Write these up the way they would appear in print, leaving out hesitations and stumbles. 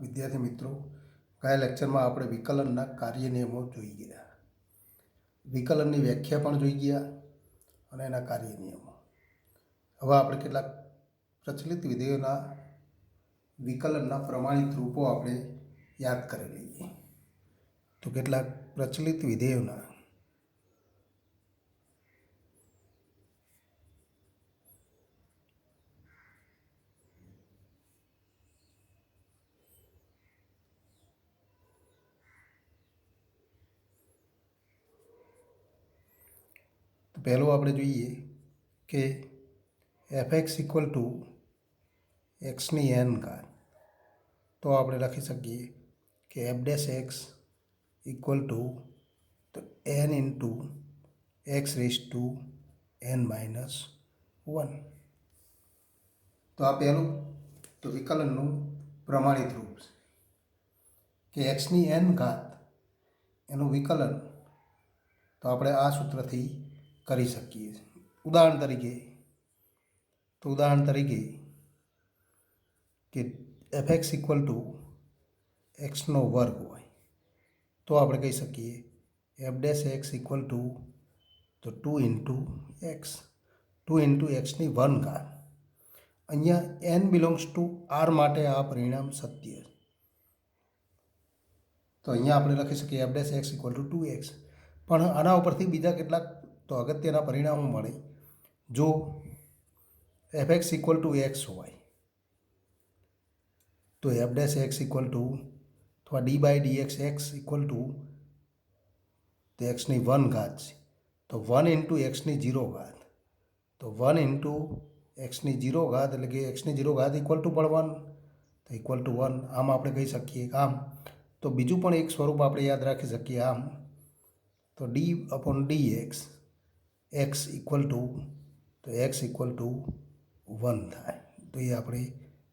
વિદ્યાર્થી મિત્રો, ગયા લેક્ચરમાં આપણે વિકલનના કાર્ય નિયમો જોઈ ગયા, વિકલનની વ્યાખ્યા પણ જોઈ ગયા અને એના કાર્ય નિયમો. હવે આપણે કેટલાક પ્રચલિત વિધેયોના વિકલનના પ્રમાણિત રૂપો આપણે યાદ કરી લઈએ. તો કેટલાક પ્રચલિત વિધેયોના પહેલું આપણે જોઈએ કે fx ઇક્વલ ટુ એક્સની એન ઘાત. તો આપણે લખી શકીએ કે f dash x equal to n into x raise to n minus 1. તો આ પહેલું તો વિકલનનું પ્રમાણિત રૂપ છે કે એક્સની એન ઘાત એનું વિકલન તો આપણે આ સૂત્રથી કરી શકીએ. ઉદાહરણ તરીકે કે fx ઇક્વલ ટુ એક્સનો વર્ગ હોય તો આપણે કહી શકીએ f dash x equal to 2 into એક્સની 1 ઘાત. અહીંયા એન બિલોંગ્સ ટુ આર માટે આ પરિણામ સત્ય છે. તો અહીંયા આપણે લખી શકીએ f dash x equal two 2x. પણ આના ઉપરથી બીજા કેટલાક તો અગત્યના પરિણામો મળે. જો fx ઇક્વલ ટુ એક્સ હોય તો f dash x equal to અથવા d by d x equal to તો એક્સની 1 ઘાત છે. તો 1 ઇન્ટુ એક્સની 0 ઘાત. તો 1 ઇન્ટુ એક્સની 0 ઘાત એટલે કે એક્સની 0 ઘાત ઇક્વલ ટુ પણ 1 તો ઇક્વલ ટુ 1. આમ આપણે કહી શકીએ આમ. તો બીજું પણ એક સ્વરૂપ આપણે યાદ રાખી શકીએ આમ. તો D upon D x equal to તો એક્સ ઇક્વલ ટુ 1 થાય. તો એ આપણે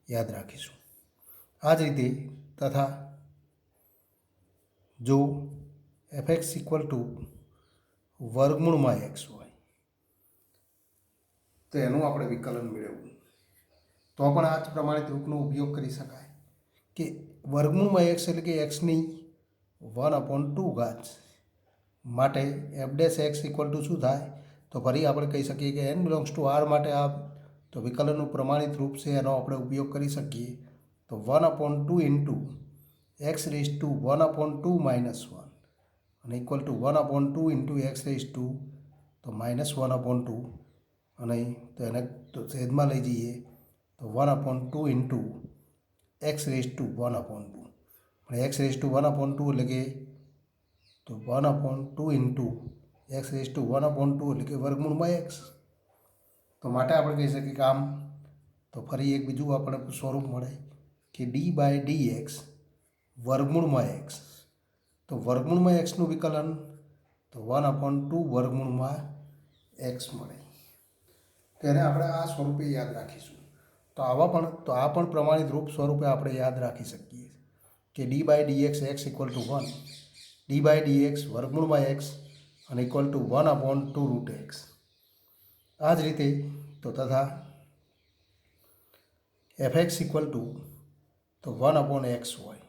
યાદ રાખીશું. આ જ રીતે તથા જો fx ઇક્વલ ટુ વર્ગમૂળમાં એક્સ હોય તો એનું આપણે વિકલન મેળવવું તો પણ આ જ પ્રમાણિત રૂપનો ઉપયોગ કરી શકાય કે વર્ગમૂળમાં એક્સ એટલે કે એક્સની 1/2 ઘાત માટે F dash x equal two શું થાય તો ફરી આપણે કહી શકીએ કે એન બિલોંગ્સ ટુ આર માટે આ તો વિકલનનું પ્રમાણિત રૂપ છે એનો આપણે ઉપયોગ કરી શકીએ. તો 1/2 into x raise to 1/2 minus 1 અને equal to 1/2 into x raise to તો માઇનસ 1/2 અને તો એને તો છેદમાં લઈ જઈએ તો 1/2 ઇન્ટુ એક્સ રેઝ ટુ 1/2 પણ એક્સ રેઝ ટુ 1/2 એટલે કે તો 1/2 ઇન્ટુ એક્સ રેઝ ટુ 1/2 એટલે કે વર્ગમૂળમાં એક્સ. તો માટે આપણે કહી શકીએ કે આમ. તો ફરી એક બીજું આપણે સ્વરૂપ મળે કે ડી બાય ડી એક્સ વર્ગમૂળમાં એક્સ. તો વર્ગમૂળમાં એક્સનું વિકલન તો 1/2 વર્ગમૂળમાં એક્સ મળે. તેને આપણે આ સ્વરૂપે યાદ રાખીશું. તો આ પણ પ્રમાણિત રૂપ સ્વરૂપે આપણે યાદ રાખી શકીએ કે d by d x equal to 1 d by d x વર્ગમૂળમાં એક્સ અને ઇક્વલ ટુ 1/2 રૂટ એક્સ. આ જ રીતે તો તથા fx ઇક્વલ ટુ તો 1/x હોય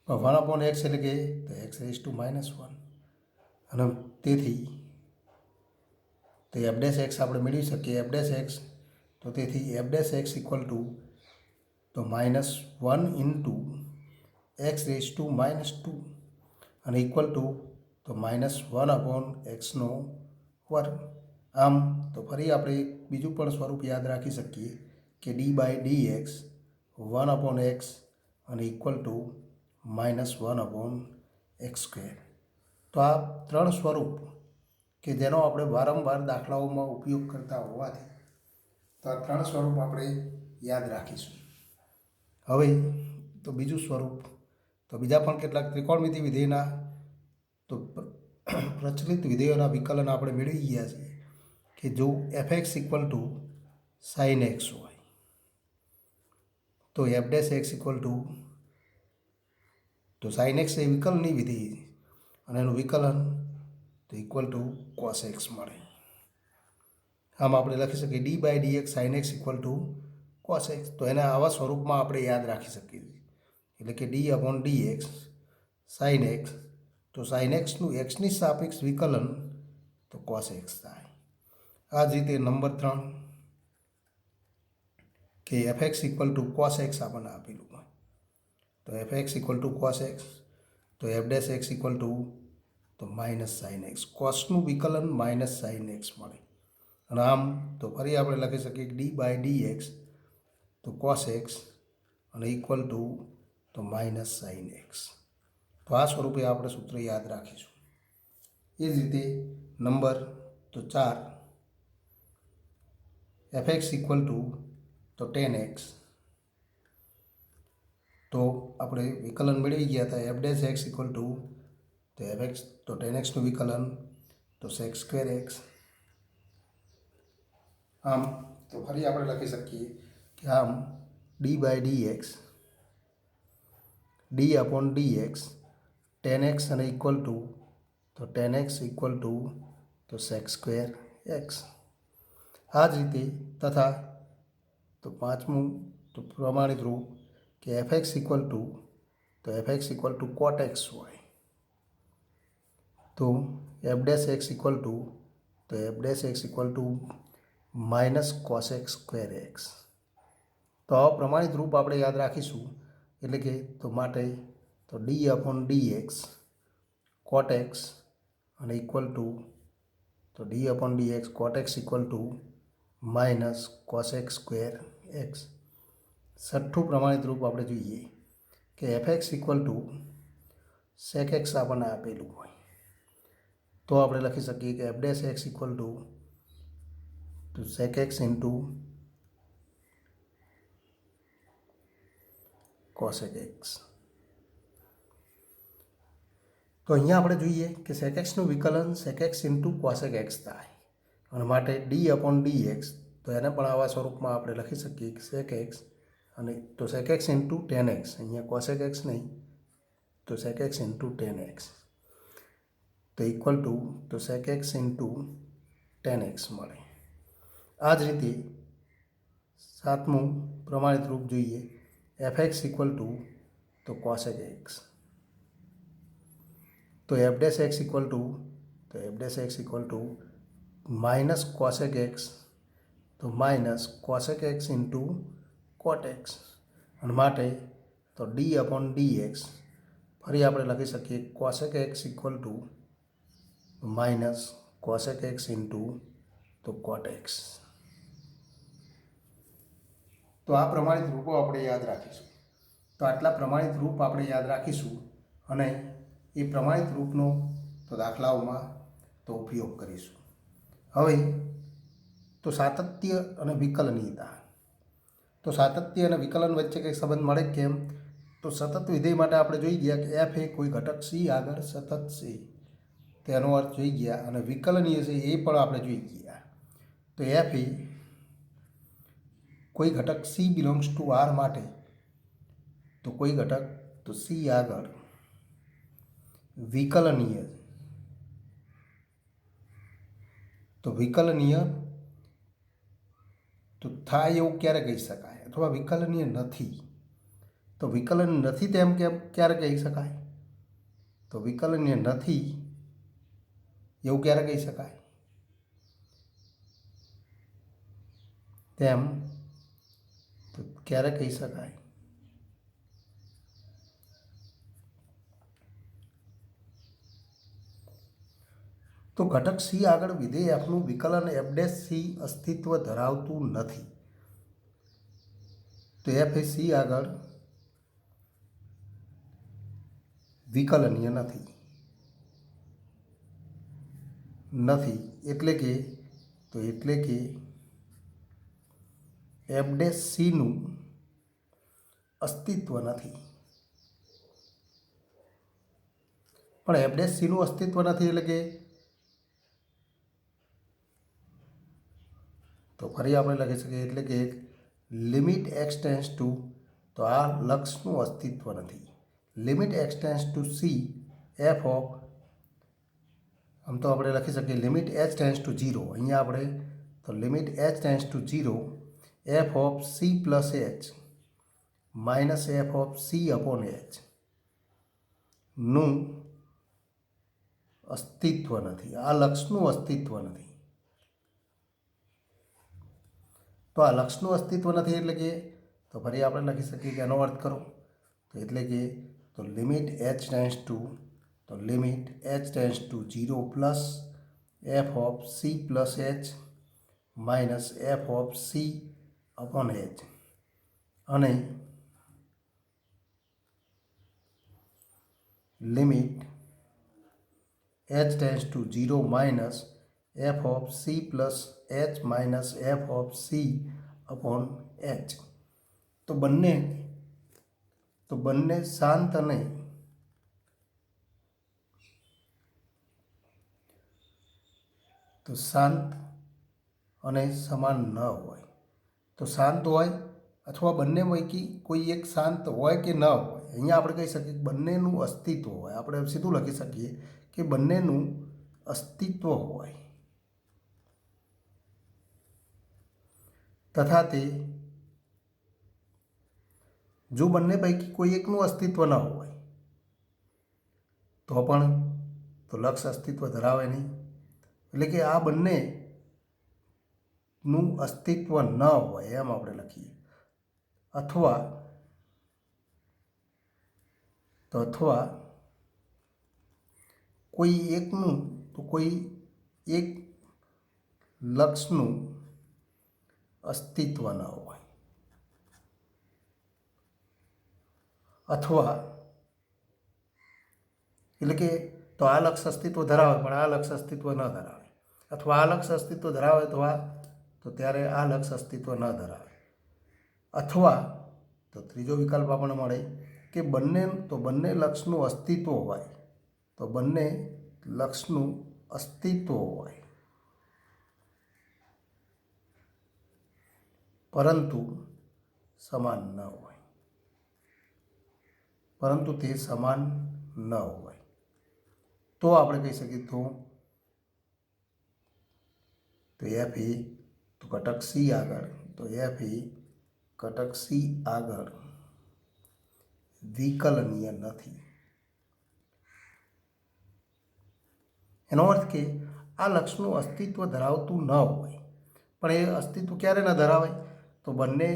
તો 1/x એટલે કે તો એક્સ રેઝ ટુ માઇનસ 1 અને તેથી તો એફ ડેશ એક્સ આપણે મેળવી શકીએ એફ ડેશ એક્સ તો તેથી F dash x equal to તો -1 ઇન્ટુ એક્સ રેઝ ટુ -2 અને ઇક્વલ ટુ તો -1/xનો વર્ગ. આમ તો ફરી આપણે બીજું પણ સ્વરૂપ યાદ રાખી શકીએ કે d by d x 1/x અને ઇક્વલ ટુ -1/x². તો આ 3 સ્વરૂપ કે જેનો આપણે વારંવાર દાખલાઓમાં ઉપયોગ કરતા હોવાથી તો આ 3 સ્વરૂપ આપણે યાદ રાખીશું. હવે તો બીજું સ્વરૂપ તો બીજા પણ કેટલાક ત્રિકોણમિતિ વિધેયના તો પ્રચલિત વિધેયોના વિકલન આપણે મેળવી ગયા છે કે જો fx equal two sine x હોય તો f dash x equal to તો સાઇન એક્સ એ વિકલનની વિધેય અને એનું વિકલન તો ઇક્વલ ટુ કોસ એક્સ મળે. આમ આપણે લખી શકીએ d by d x sine x equal to cos x. તો એના આવા સ્વરૂપમાં આપણે યાદ રાખી શકીએ છીએ. એટલે કે d/dx સાઇન એક્સ. તો સાઇન એક્સનું એક્સની સાપેક્ષ વિકલન તો કોસ એક્સ થાય. આ જ રીતે નંબર 3 કે fx = cos x આપણને આપેલું હોય. તો fx = cos x. તો f'(x) તો માઇનસ સાઇન એક્સ. કોસનું વિકલન માઇનસ સાઇન એક્સ મળે. અને આમ તો ફરી આપણે લખી શકીએ કે d/dx તો cos x અને ઇક્વલ ટુ તો માઇનસ સાઇન એક્સ. તો આ સ્વરૂપે આપણે સૂત્ર યાદ રાખીશું. એ જ રીતે નંબર તો 4 fx = તો tan x. તો આપણે વિકલન મેળવી ગયા હતા f'(x) તો fx તો tan x નું વિકલન તો sec²x. આમ તો ફરી આપણે લખી શકીએ કે આમ d/dx d/dx tan x અને ઇક્વલ ટુ તો tan x તો sec²x. આ જ રીતે તથા તો પાંચમું તો પ્રમાણિત રૂપ કે fx તો fx = cot x હોય. તો f'(x) તો f'(x) માઇનસ cos x²x. તો આવા પ્રમાણિત રૂપ આપણે યાદ રાખીશું. એટલે કે તો માટે તો d/dx cot x અને ઇક્વલ ટુ તો d/dx cot x minus cos x²x. છઠ્ઠું પ્રમાણિત રૂપ આપણે જોઈએ કે fx sec x આપણને આપેલું હોય. તો આપણે લખી શકીએ કે f'(x) તો sec x cos x. તો અહીંયા આપણે જોઈએ કે sec x નું વિકલન sec x cos x થાય. અને માટે d/dx તો એને પણ આવા સ્વરૂપમાં આપણે લખી શકીએ કે sec x અને તો sec x tan x. અહીંયા cos x નહીં તો sec x tan x તો ઇક્વલ ટુ તો sec x tan x મળે. આ જ રીતે સાતમું પ્રમાણિત રૂપ જોઈએ fx તો cos x. તો f'(x) તો f'(x) માઇનસ cos x તો minus cos x cot x. અને માટે તો d/dx ફરી આપણે લખી શકીએ cos x minus cos x તો cot x. તો આ પ્રમાણિત રૂપો આપણે યાદ રાખીશું. તો આટલા પ્રમાણિત રૂપ આપણે યાદ રાખીશું અને એ પ્રમાણિત રૂપનો તો દાખલાઓમાં તો ઉપયોગ કરીશું. હવે તો સાતત્ય અને વિકલનીયતા. તો સાતત્ય અને વિકલન વચ્ચે કંઈ સંબંધ મળે કેમ? તો સતત વિધેય માટે આપણે જોઈ ગયા કે f એ કોઈ ઘટક c આગળ સતત છે તેનો અર્થ જોઈ ગયા. અને વિકલનીય છે એ પણ આપણે જોઈ ગયા. તો f એ કોઈ ઘટક c બિલોંગ્સ ટુ r માટે તો કોઈ ઘટક તો c આગળ વિકલનીય. તો વિકલનીય તો થાય એવું ક્યારે કહી શકાય અથવા વિકલનીય નથી. તો વિકલન નથી તેમ કેમ ક્યારે કહી શકાય? તો વિકલનીય નથી એવું ક્યારે કહી શકાય? તેમ તો ક્યારે કહી શકાય? તો ઘટક c આગળ વિધેય fનું વિકલન f' અસ્તિત્વ ધરાવતું નથી. તો f એ c આગળ વિકલનીય નથી એટલે કે f' નું અસ્તિત્વ નથી. પણ f' નું અસ્તિત્વ નથી એટલે કે તો ફરી આપણે લખી શકીએ એટલે કે લિમિટ x ટેન્ડ્સ ટુ તો આ લક્ષનું અસ્તિત્વ નથી. Limit x tends to c f of આમ તો આપણે લખી શકીએ લિમિટ h ટેન્ડ્સ ટુ 0. અહીંયા આપણે તો limit h tends to 0 f of c plus h minus f of c upon h નું અસ્તિત્વ નથી, આ લક્ષનું અસ્તિત્વ નથી. તો આ લક્ષનું અસ્તિત્વ નથી એટલે કે તો ફરી આપણે લખી શકીએ કે એનો અર્થ કરો તો એટલે કે તો limit h tends to 0 plus f of c plus h minus f of c upon h અને limit h tends to 0 minus f of c plus h minus f of c upon h. તો બંને શાંત અને સમાન ન હોય. તો શાંત હોય અથવા બંને પૈકી કોઈ એક શાંત હોય કે ન હોય, અહીંયા આપણે કહી શકીએ કે બંનેનું અસ્તિત્વ હોય. આપણે સીધું લખી શકીએ કે બંનેનું અસ્તિત્વ હોય તથા તે જો બંને પૈકી કોઈ એકનું અસ્તિત્વ ન હોય તો પણ તો લક્ષ અસ્તિત્વ ધરાવે નહીં. એટલે કે આ બંનેનું અસ્તિત્વ ન હોય એમ આપણે લખીએ. અથવા કોઈ એક લક્ષનું અસ્તિત્વ ન હોય અથવા એટલે કે તો આ લક્ષ અસ્તિત્વ ધરાવે પણ આ લક્ષ અસ્તિત્વ ન ધરાવે, અથવા આ લક્ષ અસ્તિત્વ ધરાવે તો ત્યારે આ લક્ષ અસ્તિત્વ ન ધરાવે, અથવા તો ત્રીજો વિકલ્પ આપણને મળે કે બંને લક્ષનું અસ્તિત્વ હોય, તો બંને લક્ષનું અસ્તિત્વ હોય પરંતુ સમાન ન હોય, પરંતુ તે સમાન ન હોય. તો આપણે કહી શકીએ તો એફ એ તો ઘટક સી આગળ તો એફ એ ઘટક સી આગળ વિકલનીય નથી. એનો અર્થ કે આ લક્ષનું અસ્તિત્વ ધરાવતું ન હોય. પણ એ અસ્તિત્વ ક્યારે ન ધરાવે તો બંને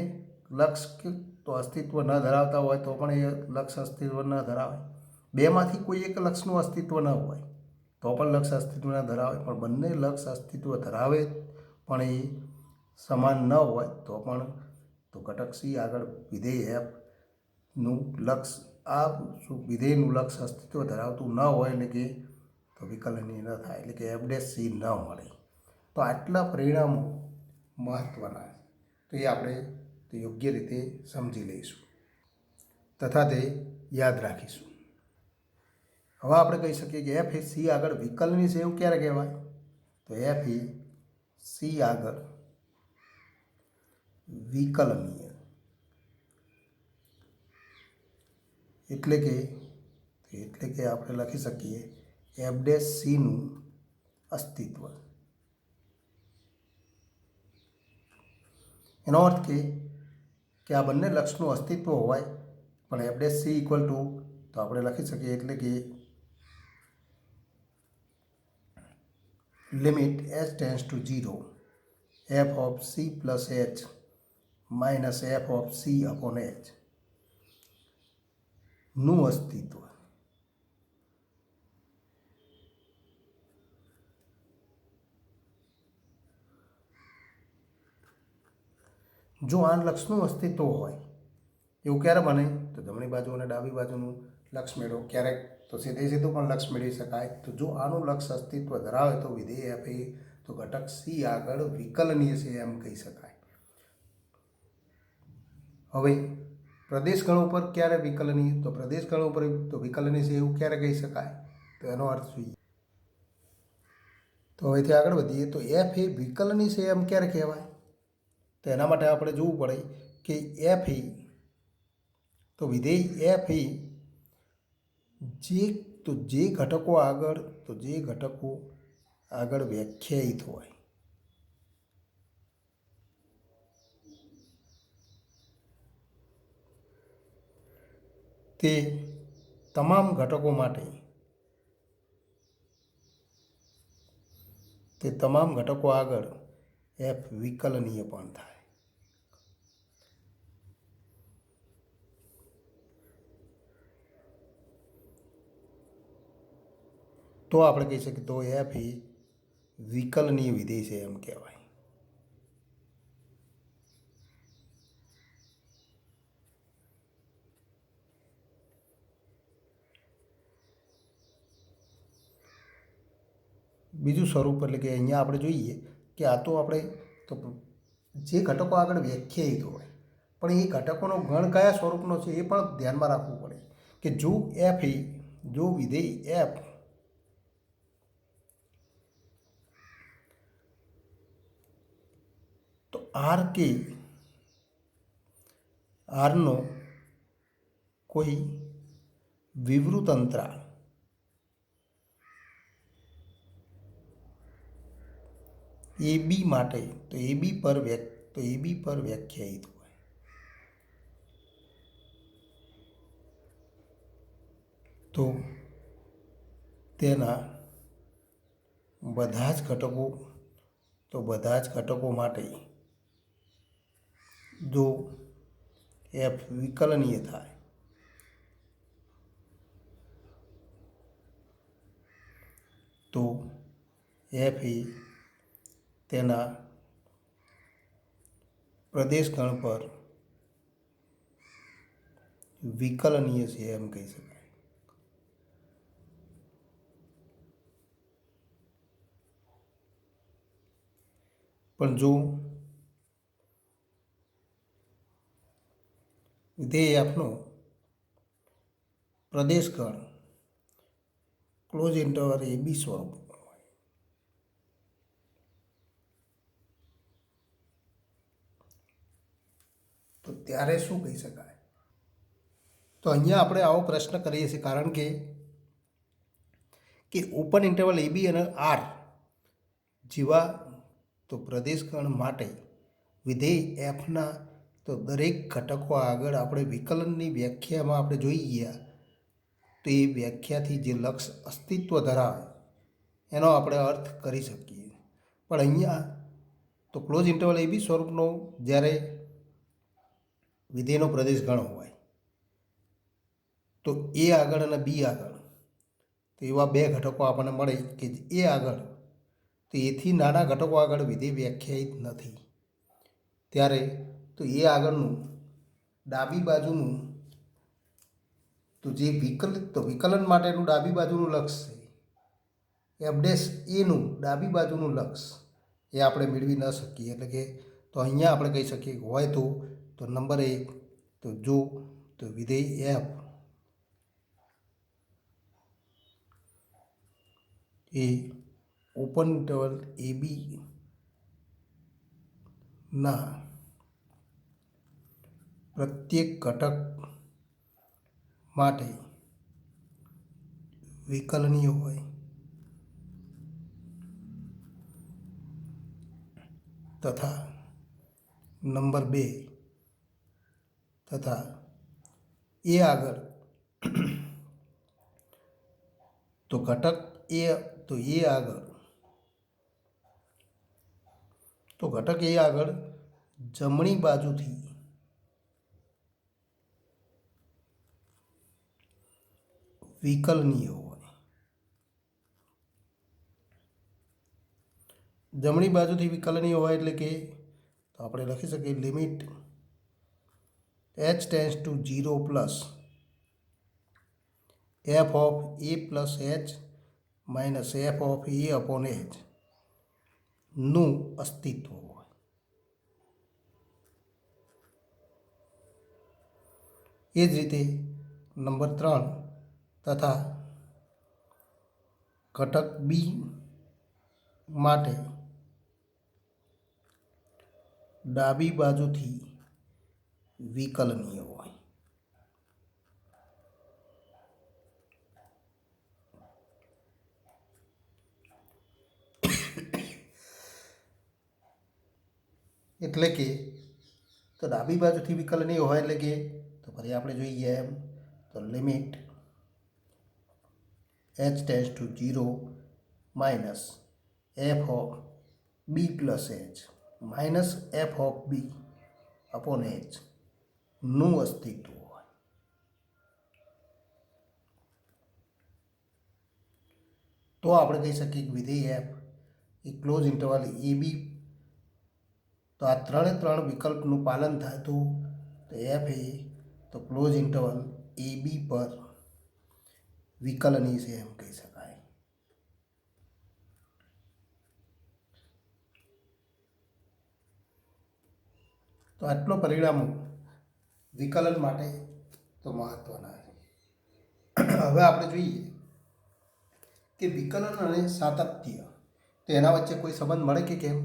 લક્ષ તો અસ્તિત્વ ન ધરાવતા હોય તો પણ એ લક્ષ અસ્તિત્વ ન ધરાવે. બેમાંથી કોઈ એક લક્ષનું અસ્તિત્વ ન હોય તો પણ લક્ષ અસ્તિત્વ ન ધરાવે. પણ બંને લક્ષ અસ્તિત્વ ધરાવે પણ એ સમાન ન હોય તો પણ તો ઘટક સી આગળ વિધેય એફનું લક્ષ આ વિધેયનું લક્ષ અસ્તિત્વ ધરાવતું ન હોય એટલે કે તો વિકલનીય ન થાય, એટલે કે એફ ડેશ સી ન મળે. તો આટલા પરિણામો મહત્ત્વના તો એ આપણે તો યોગ્ય રીતે સમજી લઈશું તથા તે યાદ રાખીશું. હવે આપણે કહી શકીએ કે એફ એ સી આગળ વિકલનીય છે એવું ક્યારે કહેવાય તો એફ એ સી આગળ વિકલનીય એટલે કે આપણે લખી શકીએ એફ ડેશ સીનું અસ્તિત્વ. એનો અર્થ કે આ બંને લક્ષનું અસ્તિત્વ હોય પણ F dash c equal to તો આપણે લખી શકીએ એટલે કે limit h tends to 0 f of c plus h minus f of c upon h નું અસ્તિત્વ. જો આ લક્ષનું અસ્તિત્વ હોય એવું ક્યારે બને તો જમણી બાજુ અને ડાબી બાજુનું લક્ષ મેળવો. ક્યારેક તો સીધું પણ લક્ષ મેળવી શકાય. તો જો આનું લક્ષ અસ્તિત્વ ધરાવે તો વિધેય એફ એ તો ઘટક સી આગળ વિકલનીય છે એમ કહી શકાય. હવે પ્રદેશ ગણ ઉપર ક્યારે વિકલનીય તો પ્રદેશ ગણ ઉપર તો વિકલનીય છે એવું ક્યારે કહી શકાય તો એનો અર્થ જોઈએ. તો હવેથી આગળ વધીએ તો એફ એ વિકલનીય છે એમ ક્યારે કહેવાય તો એના માટે આપણે જોવું પડે કે એફ એ તો વિધેય એફ એ જે ઘટકો આગળ વ્યાખ્યાયિત હોય તે તમામ ઘટકો માટે તે તમામ ઘટકો આગળ એફ વિકલનીય પણ થાય. તો આપણે કહી શકીએ તો એફ એ વિકલનીય વિધેય છે એમ કહેવાય. બીજું સ્વરૂપ એટલે કે અહીંયા આપણે જોઈએ કે આ તો આપણે તો જે ઘટકો આગળ વ્યાખ્યાયિત હોય પણ એ ઘટકોનો ગણ કયા સ્વરૂપનો છે એ પણ ધ્યાનમાં રાખવું પડે કે જો એફ એ જો વિધેય એફ તો આર કે આરનો કોઈ વિવૃત અંતરાલ એ બી માટે તો એ બી પર વ્યાખ્યાયિત હોય તો તેના બધા જ ઘટકો માટે જો એફ વિકલનીય થાય તો એફ એ તેના પ્રદેશગણ પર વિકલનીય છે એમ કહી શકાય. પણ જો વિધેય એફનો પ્રદેશગણ ક્લોઝ ઇન્ટરવલ એ બી સ્વરૂપ તો ત્યારે શું કહી શકાય? તો અહીંયા આપણે આવો પ્રશ્ન કરીએ છીએ કારણ કે ઓપન ઇન્ટરવલ એ બી અને આર જેવા તો પ્રદેશગણ માટે વિધેય એફના તો દરેક ઘટકો આગળ આપણે વિકલનની વ્યાખ્યામાં આપણે જોઈ ગયા તો એ વ્યાખ્યાથી જે લક્ષ અસ્તિત્વ ધરાવે એનો આપણે અર્થ કરી શકીએ. પણ અહીંયા તો ક્લોઝ ઇન્ટરવલ એ બી સ્વરૂપનો જ્યારે વિધેયનો પ્રદેશગણ હોય તો એ આગળ અને બી આગળ તો એવા બે ઘટકો આપણને મળે કે એ આગળ તો એથી નાના ઘટકો આગળ વિધેય વ્યાખ્યાયિત નથી ત્યારે તો એ આગળનું ડાબી બાજુનું તો જે વિકલન માટેનું ડાબી બાજુનું લક્ષ છે એફ ડેશ એનું ડાબી બાજુનું લક્ષ એ આપણે મેળવી ન શકીએ. એટલે કે તો અહીંયા આપણે કહી શકીએ હોય તો નંબર 1 તો જો તો વિધેય f A open interval a બી ના પ્રત્યેક ઘટક માટે વિકલનીય હોય તથા નંબર 2 તથા એ આગળ તો ઘટક એ આગળ જમણી બાજુથી વિકલનીય હોય. જમણી બાજુથી વિકલનીય હોય એટલે કે તો આપણે લખી શકીએ limit h tends to 0 plus f of a plus h minus f of a upon h નું અસ્તિત્વ હોય. એ જ રીતે નંબર 3 તથા ઘટક બી માટે ડાબી બાજુથી વિકલનીય હોય. એટલે કે તો ડાબી બાજુથી વિકલનીય હોય એટલે કે તો ફરી આપણે જોઈએ એમ તો limit h tends to 0 minus f of b plus h minus f of b upon h નું અસ્તિત્વ હોય. તો આપણે કહી શકીએ કે વિધેય એફ એ ક્લોઝ ઇન્ટરવલ એ બી, તો આ ત્રણ વિકલ્પનું પાલન થાય તો એફ એ તો ક્લોઝ ઇન્ટરવલ એ બી પર વિકલનીય છે એમ કહી શકાય. તો આટલો પરિણામો વિકલન માટે તો મહત્વના છે. હવે આપણે જોઈએ કે વિકલન અને સાતત્ય, તો એના વચ્ચે કોઈ સંબંધ મળે કે કેમ?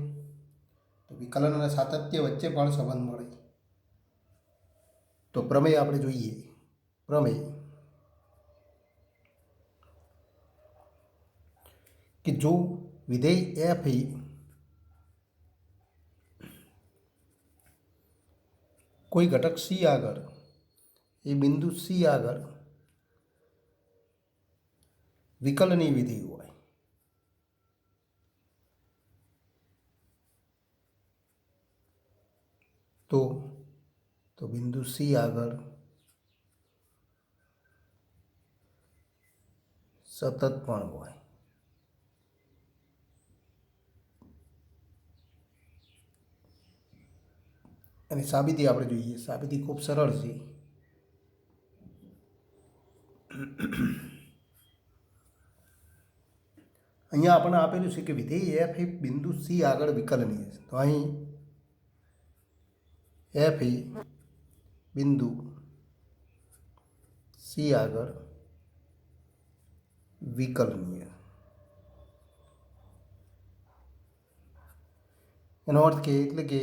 તો વિકલન અને સાતત્ય વચ્ચે પણ સંબંધ મળે. તો પ્રમેય આપણે જોઈએ. પ્રમેય કે જો વિધેય એફ એ કોઈ ઘટક સી આગળ, એ બિંદુ સી આગળ વિકલનીય વિધેય હોય તો બિંદુ સી આગળ સતત પણ હોય. અને સાબિતી આપણે જોઈએ. સાબિતી ખૂબ સરળ છે. અહીંયા આપણને આપેલું છે કે વિધેય એફ એ બિંદુ સી આગળ વિકલનીય છે. તો અહીં એફ એ બિંદુ સી આગળ વિકલનીય, એનો અર્થ કે એટલે કે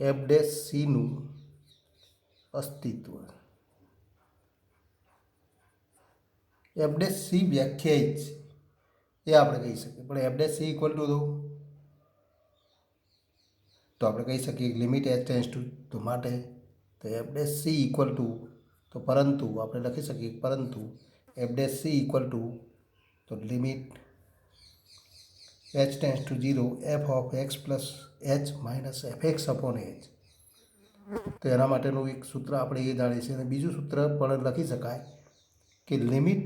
એફ ડેશ સીનું અસ્તિત્વ. એફ ડેશ સી વ્યાખ્યાયિત છે એ આપણે કહી શકીએ, પણ F dash c equal to તો આપણે કહી શકીએ લિમિટ એચ ટેન્સ ટુ, તો માટે તો f dash c equal to, તો પરંતુ આપણે લખી શકીએ પરંતુ f dash c equal to તો limit h tends to 0 f of x plus h minus f x upon h. તો એના માટેનું એક સૂત્ર આપણે એ જાણીએ છીએ. અને બીજું સૂત્ર પણ લખી શકાય કે limit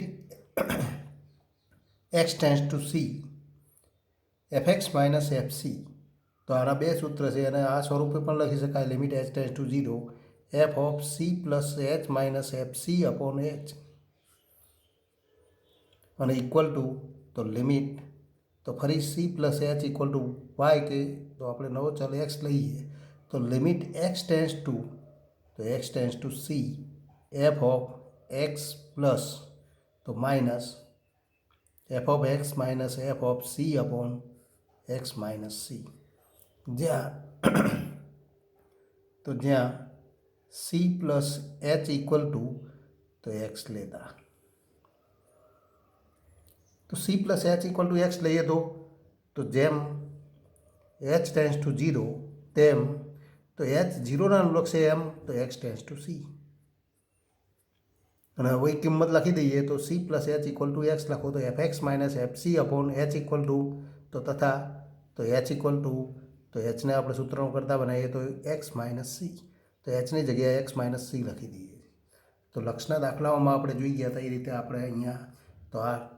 x tends to c f x minus f C. તો આના બે સૂત્ર છે અને આ સ્વરૂપે પણ લખી શકાય limit h tends to 0 f of c plus h minus f c upon h. અને ઇક્વલ ટુ તો લિમિટ તો ફરી c plus h equal to y, કે તો આપણે નવો ચલ એક્સ લઈએ તો લિમિટ એક્સ ટેન્સ ટુ તો x tends to c f of x plus તો minus f of x minus f of c upon x minus c. જ્યાં c plus h equal to તો એક્સ લેતા, તો C plus h equal two x લઈએ તો જેમ H tends to 0 તેમ તો એચ 0 અનુલક્ષે એમ તો એક્સ ટેન્સ ટુ સી. અને હવે કિંમત લખી દઈએ તો C plus h equal two x લખો તો f x minus f c upon H equal to તો તથા તો એચ ઇક્વલ ટુ તો એચને આપણે સૂત્રમાં કરતા બનાવીએ તો એક્સ માઇનસ સી, તો એચની જગ્યાએ એક્સ માઇનસ સી લખી દઈએ. તો લક્ષના દાખલાઓમાં આપણે જોઈ ગયા હતા એ રીતે આપણે અહીંયા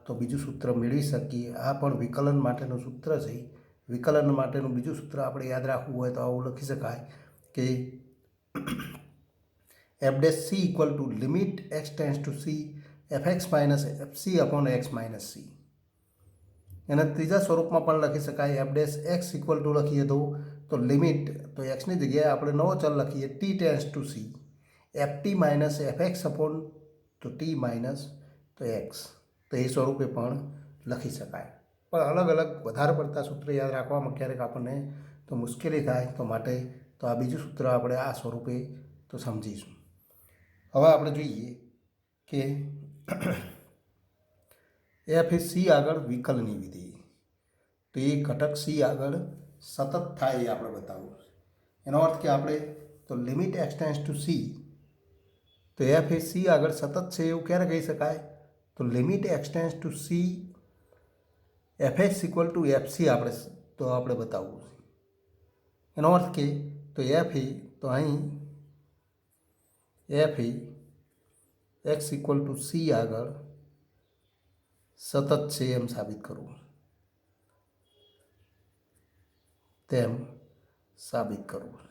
તો બીજું સૂત્ર મેળવી શકીએ. આ પણ વિકલન માટેનું સૂત્ર છે. વિકલન માટેનું બીજું સૂત્ર આપણે યાદ રાખવું હોય તો આવું લખી શકાય કે f dash c equal two limit x tends to c f x minus f c upon x minus C. એને ત્રીજા સ્વરૂપમાં પણ લખી શકાય F dash x equal two લખીએ તો લિમિટ તો એક્સની જગ્યાએ આપણે નવો ચલ લખીએ T tense to c F T minus f x upon તો ટી માઇનસ તો એક્સ. તો એ સ્વરૂપે પણ લખી શકાય. પણ અલગ અલગ વધારે પડતા સૂત્ર યાદ રાખવામાં ક્યારેક આપણને તો મુશ્કેલી થાય, તો માટે તો આ બીજું સૂત્ર આપણે આ સ્વરૂપે તો સમજીશું. હવે આપણે જોઈએ કે એફ એ સી આગળ વિકલનીય વિધેય, તો એ ઘટક સી આગળ સતત થાય એ આપણે બતાવવું. એનો અર્થ કે આપણે તો limit x tends to c તો એફ એ સી આગળ સતત છે એવું ક્યારે કહી શકાય? તો limit x tends to c f x equal to f c આપણે બતાવવું છે. એનો અર્થ કે તો એફ એ તો અહીં F A x equal to C આગળ સતત છે એમ સાબિત કરવું, તેમ સાબિત કરવું.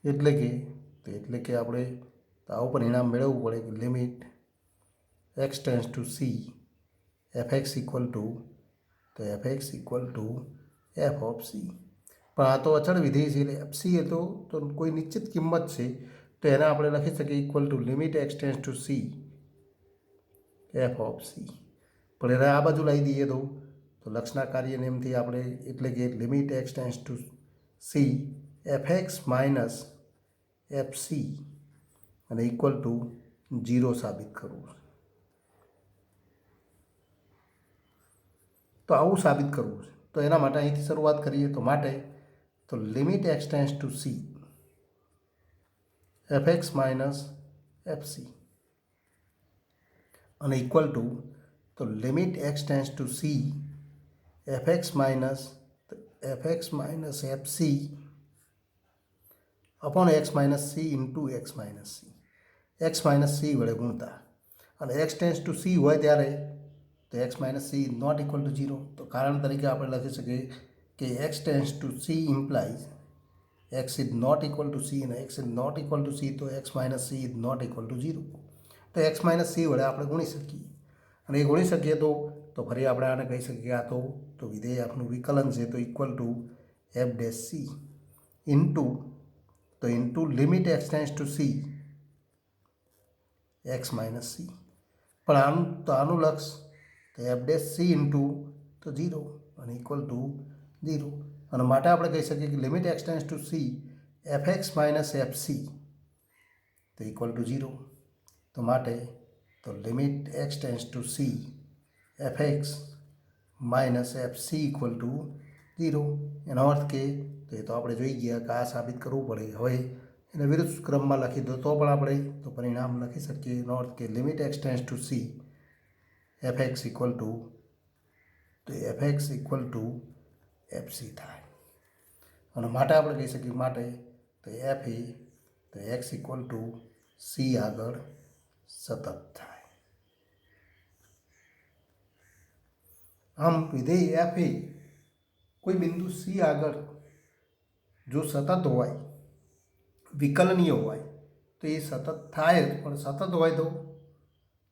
એટલે કે આપણે આવું પરિણામ મેળવવું પડે કે limit x tends to c f x equal to તો f x equal to f of c. પણ આ તો અચળ વિધેય છે, એટલે એફ સી એ તો કોઈ નિશ્ચિત કિંમત છે, તો એને આપણે લખી શકીએ equal to limit x tends to c f of c. પણ એને આ બાજુ લાવી દઈએ તો લક્ષના કાર્ય નિયમથી આપણે એટલે કે limit x tends to c f x minus f C અને ઇક્વલ ટુ 0 સાબિત કરવું. તો આવું સાબિત કરવું છે. તો એના માટે અહીંથી શરૂઆત કરીએ તો limit x tends to c f x minus f C અને ઇક્વલ ટુ તો limit x tends to c f x minus f c upon x minus C into x minus C વડે ગુણતા. અને એક્સ ટેન્સ ટુ સી હોય ત્યારે તો x minus c is not equal to 0. તો કારણ તરીકે આપણે લખી શકીએ કે x tends to c implies x is not equal to c, અને x is not equal to c તો x minus c is not equal to 0. તો એક્સ માઇનસ સી વડે આપણે ગુણી શકીએ, અને એ ગુણી શકીએ તો ફરી આપણે આને કહી શકીએ કે આ તો વિધેય આપણું વિકલન છે, તો equal to F dash C into limit x tends to C x minus C. પણ આનું લક્ષ તો એફ ડેશ સી ઇન્ટુ તો 0 અને ઇક્વલ ટુ 0. અને માટે આપણે કહી શકીએ કે limit x tends to c f x minus f C તો ઇક્વલ ટુ 0. તો માટે તો limit x tends to c f x minus f C equal to 0. એનો અર્થ કે એ તો આપણે જોઈ ગયા કે આ સાબિત કરવું પડે. હવે એને વિરુદ્ધ ક્રમમાં લખી દો તો પણ આપણે તો પરિણામ લખી શકીએ. એનો અર્થ કે limit x tends to c f x equal to f C થાય. અને માટે આપણે કહી શકીએ તો એફ એ તો એક્સ ઇક્વલ ટુ સી આગળ સતત થાય. આમ વિધેય એફ એ કોઈ બિંદુ સી આગળ જો સતત હોય, વિકલનીય હોય તો એ સતત થાય જ. પણ સતત હોય તો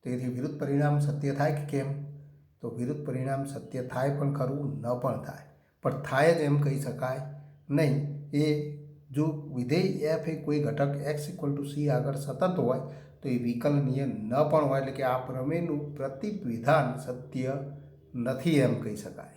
તેથી વિરુદ્ધ પરિણામ સત્ય થાય કે કેમ? તો વિરુદ્ધ પરિણામ સત્ય થાય પણ ખરું, ન પણ થાય. પણ થાય જ એમ કહી શકાય નહીં. એ જો વિધેય એફ એ કોઈ ઘટક એક્સ ઇક્વલ ટુ સી આગળ સતત હોય તો એ વિકલનીય ન પણ હોય, એટલે કે આ પ્રમેયનું પ્રતિવિધાન સત્ય નથી એમ કહી શકાય.